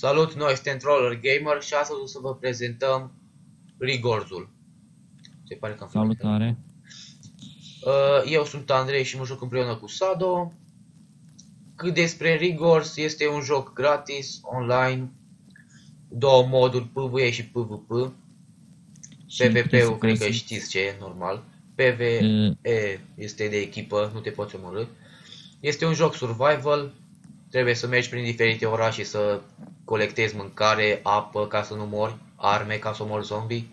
Salut, noi suntem Troller Gamer și astăzi o să vă prezentăm Rigors-ul. Se pare că am Salutare! Eu sunt Andrei și mă joc împreună cu Sado. Cât despre Rigors, este un joc gratis, online, două moduri, PvE și PvP. PvP-ul cred că știți ce e, normal. PvE este de echipă, nu te poți omorâ. Este un joc survival, trebuie să mergi prin diferite orașe să colectezi mâncare, apă ca să nu mori, arme ca să omori zombie.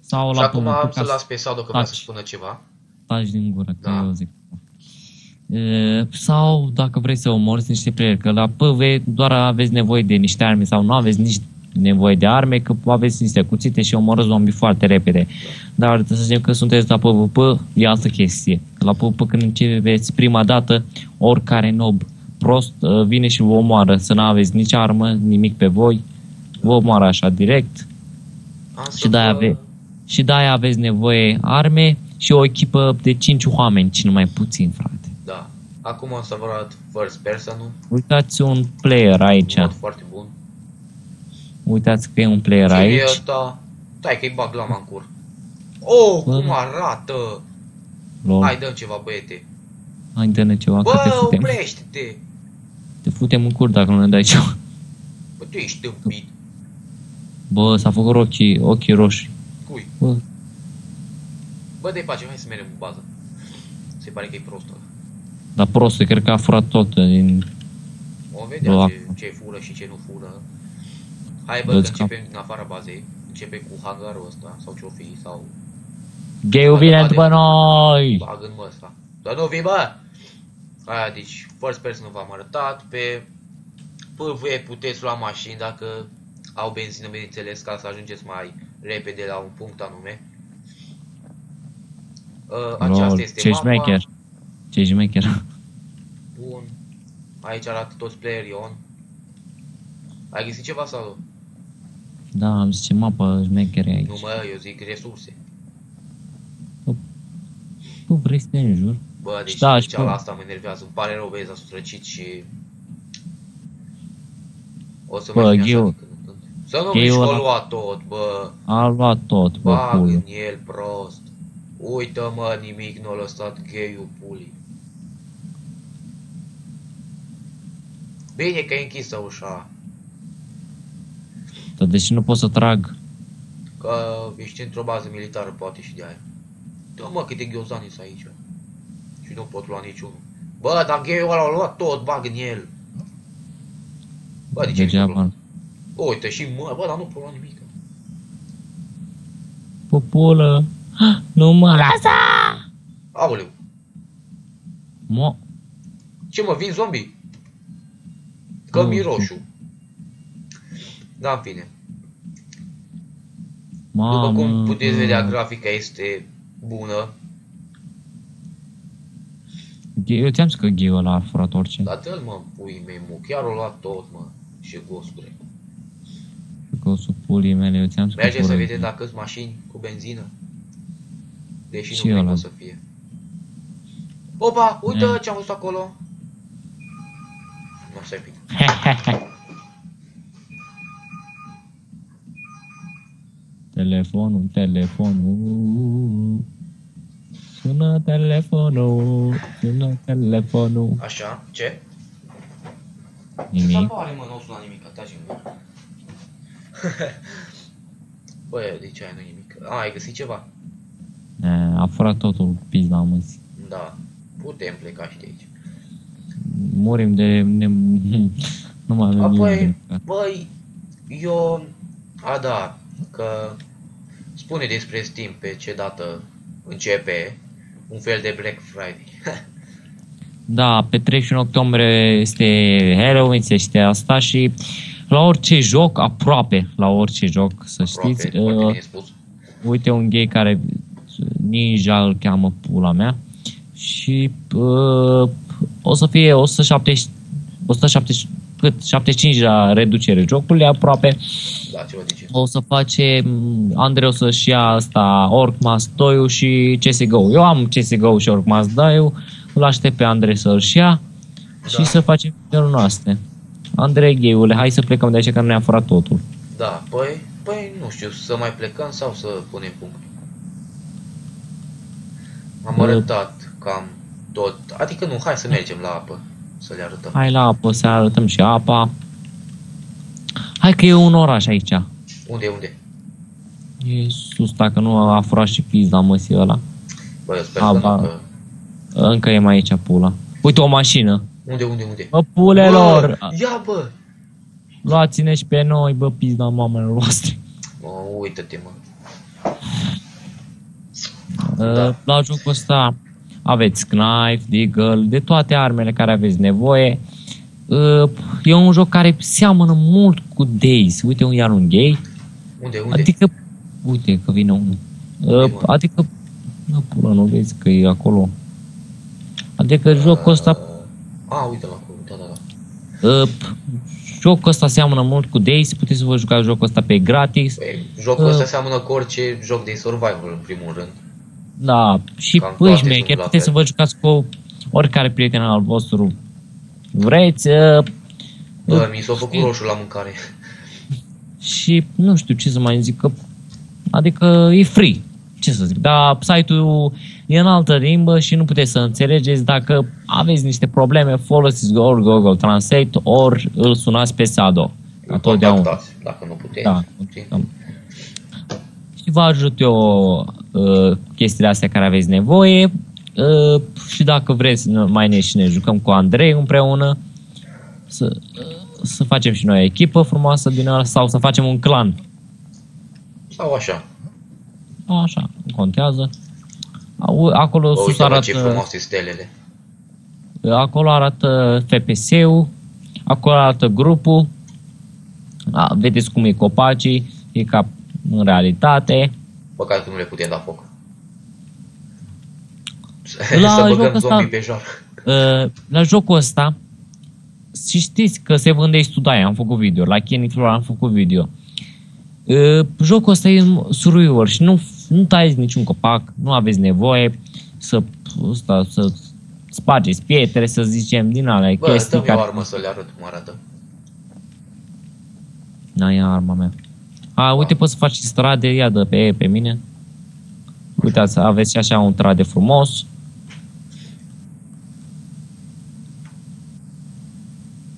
Sau și la acum am să las pe Sado că vrea să spună ceva. Taci din gură, că eu zic. Sau dacă vrei să omori niște player, că la PvE doar aveți nevoie de niște arme sau nu aveți nici nevoie de arme, că aveți niște cuțite și omoră zombie foarte repede. Dar să zicem că sunteți la PvP, e altă chestie. La PvP când începeți prima dată, oricare nob prost vine și vă omoară, să nu aveți nici armă, nimic pe voi, vă omoară așa direct. Și de-aia aveți nevoie arme și o echipă de 5 oameni, cel mai puțin, frate. Da. Acum o să vă arăt first person-ul. Uitați un player aici. Un mod foarte bun. Uitați că e un player cine aici. E ăsta? Stai că-i bag lama în cur. Oh, cum arată! Lol. Hai, dăm ceva, băiete. Hai, dă-ne ceva, bă, că te futem. oprește-te! Te futem în cur dacă nu ne dai ceva. Bă, tu ești tâmpit. Bă, s-a făcut ochii roșii. Cui? Bă, de-i pace, hai să mergem în bază. Se pare că e prostă. Dar prostă, cred că a furat tot din... O vedea ce fură și ce nu fură. Hai, bă, că începem din afara bazei. Începem cu hangarul ăsta, sau ce-o fi, sau... Gay-ul vine după noi! Bagă-n mă ăsta. Dar nu vii, bă! Aia, deci, first person v-am arătat. Pe PvE puteți lua mașini dacă au benzină, bineînțeles, ca să ajungeți mai repede la un punct anume. Aceasta este mapa. Ce șmecher. Bun. Aici arată toți playerii on. Ai găsit ceva sau? Da, am zis ce mapă șmechere aici. Nu mă, eu zic resurse. Tu vrei să te înjur? Bă, deci da, asta mă enervează. Îmi pare rău, vezi, a sustrăcit și... O să mă ghiu așa. Să nu miști că a luat tot, bă. A luat tot, bă, bag în el, prost. Uită, mă, nimic nu a lăsat gay-ul pulii. Bine că e închisă ușa. Dar de ce nu pot să trag? Că ești într-o bază militară, poate și de aia. Dă, mă, câte ghiozani sunt aici. Și nu pot lua niciunul. Bă, dar gay-ul ăla a luat tot, bag în el. Bă, de ce nu? Uite, și mă, bă, dar nu pot lua nimic. Populă, nu mă lasă! Aoleu. Mă. Ce, mă, vin zombie? Că miroșu. Da, în fine. Mamă. După cum puteți vedea, grafica este bună. Eu ți-am zis că ghiul ăla a furat orice. Da, dă-l, mă, pui mei, mă. Chiar o luat tot, mă. Și gosture. Gosul pulii mele, eu ți-am zis că merge să vedem dacă sunt mașini cu benzină. Deși nu cred că să fie. Opa, uite ce-am văzut acolo. Nu, stai pic. Telefonul. Sună telefonul. Așa, ce? Nimic. Ce pare, mă, nu sună nimic, taci în gură. Băi, de ce ai nu nimic? Ai găsit ceva? A furat totul, pizda, mă. Da, putem pleca și de aici. Murim de... Nu mai avem apoi, băi, eu... da, că... Spune despre Steam pe ce dată începe un fel de Black Friday. Da, pe 31 octombrie este Halloween, este asta și la orice joc, aproape la orice joc, să știți. Uite un gay care Ninja îl cheamă pula mea și o să fie 75 la reducere jocului aproape. Da, ce vă zice? O să face Andrei o să-și ia asta Orkmas 2 și CSGO. Eu am CSGO și Orkmas 2, îl aștept pe Andrei să-l ia și să facem videoul noastre. Andrei, gheiule, hai să plecăm de aici că nu ne-a furat totul. Da, păi nu știu, să mai plecăm sau să punem punct. Am arătat cam tot, adică nu, hai să mergem la apă, să le arătăm. Hai la apă, să arătăm și apa. Hai că e un oraș aici. Unde? E sus, dacă nu a furat și pizda măsii ăla. Bă, eu sper că nu, că... Încă e mai aici pula. Uite o mașină. Unde? Bă, pulelor! Bă, ia bă! Luați-ne și pe noi, bă, pizda mamelor voastre. Uită-te, mă. La jocul ăsta aveți knife, deagle, de toate armele care aveți nevoie. E un joc care seamănă mult cu Days. Uite iar un gay. Unde? Adică, uite că vine unul. Adică, nu vezi că e acolo. Adică jocul ăsta... uite-l acolo, da. Jocul ăsta seamănă mult cu Days, puteți să vă jucați jocul ăsta pe gratis. Jocul ăsta seamănă cu orice joc de survival, în primul rând. Da, și păi șmecher, puteți să vă jucați cu oricare prieten al vostru vreți. Bă, mi s-a făcut roșu la mâncare. Și nu știu ce să mai zic, că, adică e free, ce să zic, dar site-ul e în altă limbă și nu puteți să înțelegeți. Dacă aveți niște probleme, folosiți ori Google Translate, ori îl sunați pe Sado. Contactați, dacă nu puteți. Da. Și vă ajut eu chestiile astea care aveți nevoie. Și dacă vreți mai ne jucăm cu Andrei împreună, să facem și noi o echipă frumoasă din ăla, sau să facem un clan. Sau așa. Așa, nu contează. Acolo sus arată... ce frumoase stelele. Acolo arată FPS-ul, acolo arată grupul. Vedeți cum e copacii, e ca în realitate. Păcat că nu le putem da foc. Să băgăm zombie pe joc. La jocul ăsta, și știți că se vânde Studai, am făcut video, la Kenny Flora am făcut video. Jocul ăsta e survival și nu taieți niciun copac, nu aveți nevoie să spargeți pietre, să zicem, din alea chestii. Dă-mi o armă să le arăt cum arată. Ia arma mea. Uite, poți să faci strade, ia dă pe mine. Uitați, aveți și așa un trade frumos.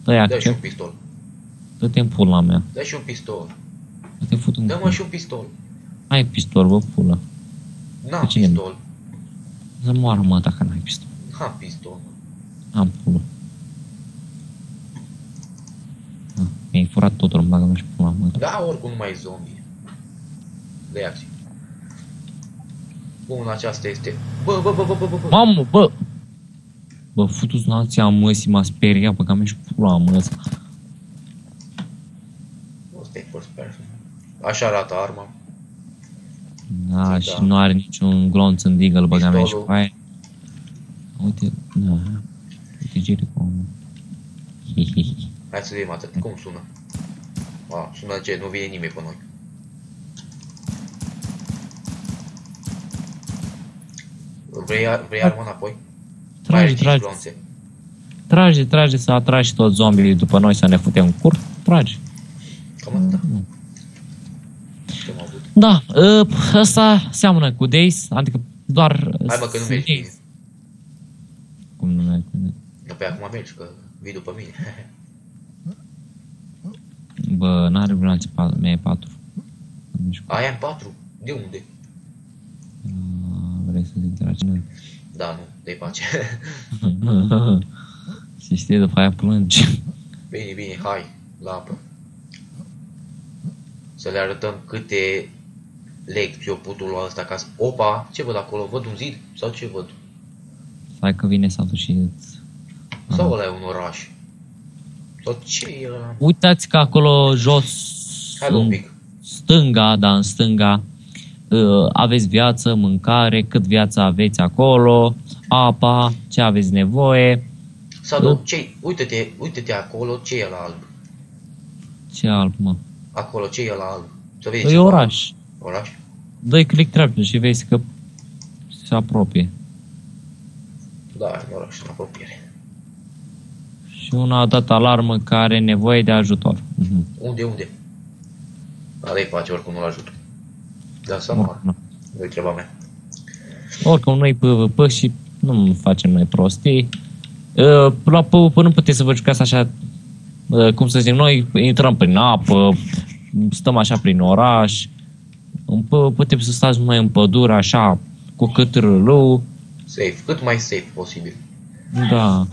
Dă și un pistol. Dă-te în pula mea. Dă și un pistol. Dă-mă și un pistol. Ai pistol, bă, pula. N-am pistol. Să moară, mă, dacă n-ai pistol. N-am pistol. Am pula. Mi-ai furat totul, îmi bagă-mă și pula, mă. Da, oricum nu mai e zombie. De acție. Bun, aceasta este... Bă. Mamă, bă! Bă, futu-ți nația măsii, m-a speriat, băga-mea și pula, mă. Așa arată arma. Da, și nu are niciun glonț în deagle, băga-mea și cu aia. Uite, da. Uite, Jericho. Hai să vedem atât. Cum sună? Sună ce? Nu vine nimeni pe noi. Vrei armă înapoi? Trage să atragi toți zombii după noi să ne futem în cur. Trage. Cam atâta. Da, ăsta seamănă cu Days, adică doar... Hai mă că nu mergi bine. Cum nu mergi bine? Păi acum mergi, că vii după mine. Bă, n-are vreun mea e 4. Aia e 4? De unde? Vrei să zic de la cine? Da, nu, dă-i pace. Și știi, după aia plângi. Bine, hai, la apă. Să le arătăm câte lecții o putut lua ăsta ca să... Opa, ce văd acolo? Văd un zid? Sau ce văd? Hai că vine satul și... Sau ăla e un oraș? Sau ce e ăla? Uitați că acolo jos... Hai un pic. Stânga, da, în stânga, aveți viață, mâncare, cât viață aveți acolo, apa, ce aveți nevoie. Sadu, ce uite-te acolo, ce e la alb? Ce alb, mă? Acolo, ce e la alb? Să vezi e oraș. Oraș? Dă-i click dreapta și vezi că se apropie. Da, e oraș în apropiere. Și una a dat alarmă că are nevoie de ajutor. Unde? Ăla-i face, oricum nu-l ajut. Da, să moară. Nu-i treaba mea. Oricum noi PvP și nu facem noi prostii. La PvP nu puteți să vă jucați așa, cum să zic, noi intrăm prin apă, stăm așa prin oraș. În PvP putem să stați numai în pădure așa, cu câtrâlul. Safe, cât mai safe posibil. Da.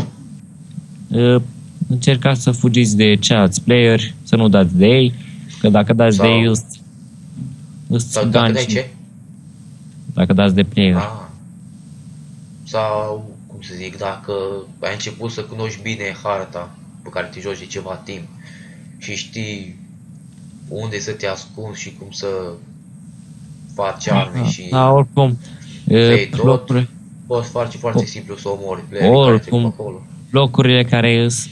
Încercați să fugiți de ceilalți playeri, să nu dați de ei, că dacă dați de ei îți ganci. Ce? Dacă dați de player. Sau, cum să zic, dacă ai început să cunoști bine harta pe care te joci de ceva timp și știi unde să te ascunzi și cum să faci arme și... Da, oricum, poți face foarte simplu să omori playerii care trec pe acolo. Locurile care îs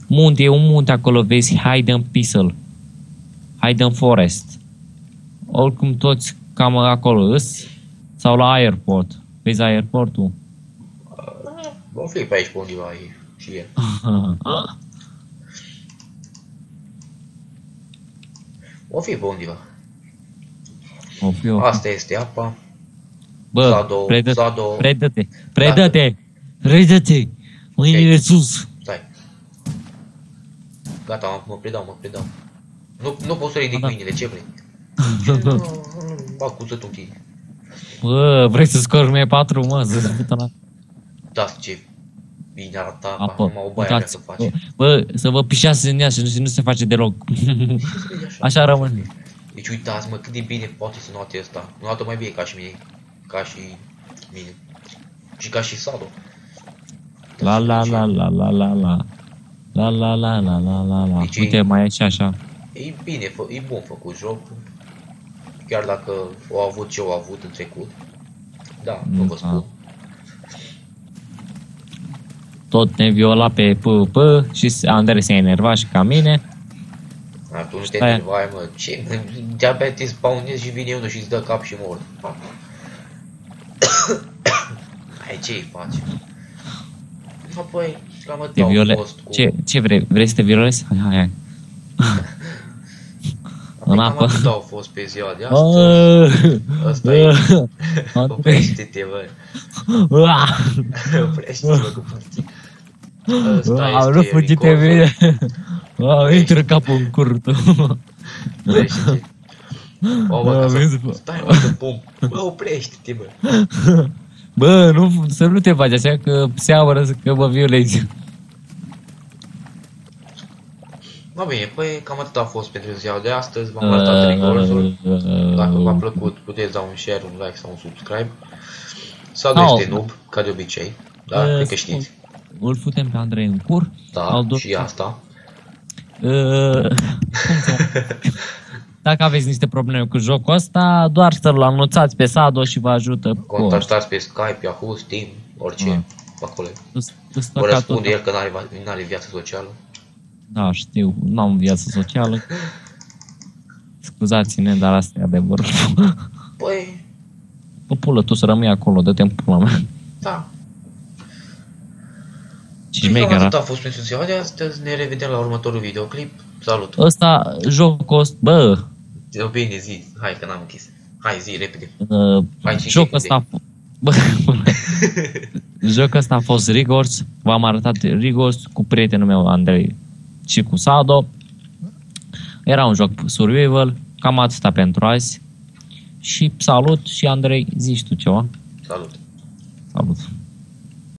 munte, e un munte acolo, vezi Hidden Pixel, Hidden Forest. Oricum toți cam acolo îs, sau la airport. Vezi airportul? Va fi pe aici pe undeva și el. O fi pe undeva. Asta este apa. Bă, predă-te! Mâinile sus! Stai. Gata, mă predau. Nu pot să ridic mâinile, ce vrei? Bag cu zătul în tine. Bă, vrei să scoși mie 4, mă, zătul. Da, ce bine arată apa, numai o baie alea să face. Bă, să vă pișeați în ea și nu se face deloc. Așa rămâne. Deci uitați mă cât de bine poate să noate ăsta. Noată mai bine ca și mine. Ca și mine. Și ca și Sado. La. Deci uite, mai e și așa. E bine, e bun făcut jocul. Chiar dacă au avut ce au avut în trecut. Da, nu vă spun. Tot ne viola pe PvP și Andrei se enerva și ca mine. Tu nu te enervai, mă, ce? De-abia te spawnezi și vine unul și îți dă cap și mor. Hai, ce-i faci? Apoi, cam atât au fost cu... Ce vrei? Vrei să te violezi? Hai. În apă. Cam atât au fost pe ziua de astăzi. Ăsta e... Oprește-te, bă. Oprește-te, cu părții. Ăsta este recordul. Intră capul în curtul. Oprește-te. Stai, mă, să pun. Bă, oprește-te, bă. Bă, să nu te faci așa că seamănă că mă violezi. Da, bine, păi cam atât a fost pentru ziua de astăzi. V-am arătat Rigorsul. Dacă v-a plăcut, puteți da un share, un like sau un subscribe. Sau nu este noob, ca de obicei. Da, cred că știți. Îl futem pe Andrei în cur. Da, și asta. Dacă aveți niște probleme cu jocul ăsta, doar să-l anunțați pe Sado și vă ajută. Contactați pe Skype, Yahoo, Steam, orice, acolo. Vă răspunde el că n-are viață socială. Da, știu, n-am viață socială. Scuzați-ne, dar asta e adevărul. Păi... Bă, pulă, tu să rămâi acolo, dă-te în pula mea. Da. Și atât a fost pentru ziua de astăzi, ne revedem la următorul videoclip. Salut! Ăsta, jocul ăsta, bă! Bine, zi, hai că n-am închis. Hai, zi, repede. Jocul ăsta... Jocul ăsta a fost Rigors. V-am arătat Rigors cu prietenul meu Andrei și cu Sado. Era un joc survival. Cam atâta pentru azi. Și salut și Andrei, zici tu ceva? Salut! Salut!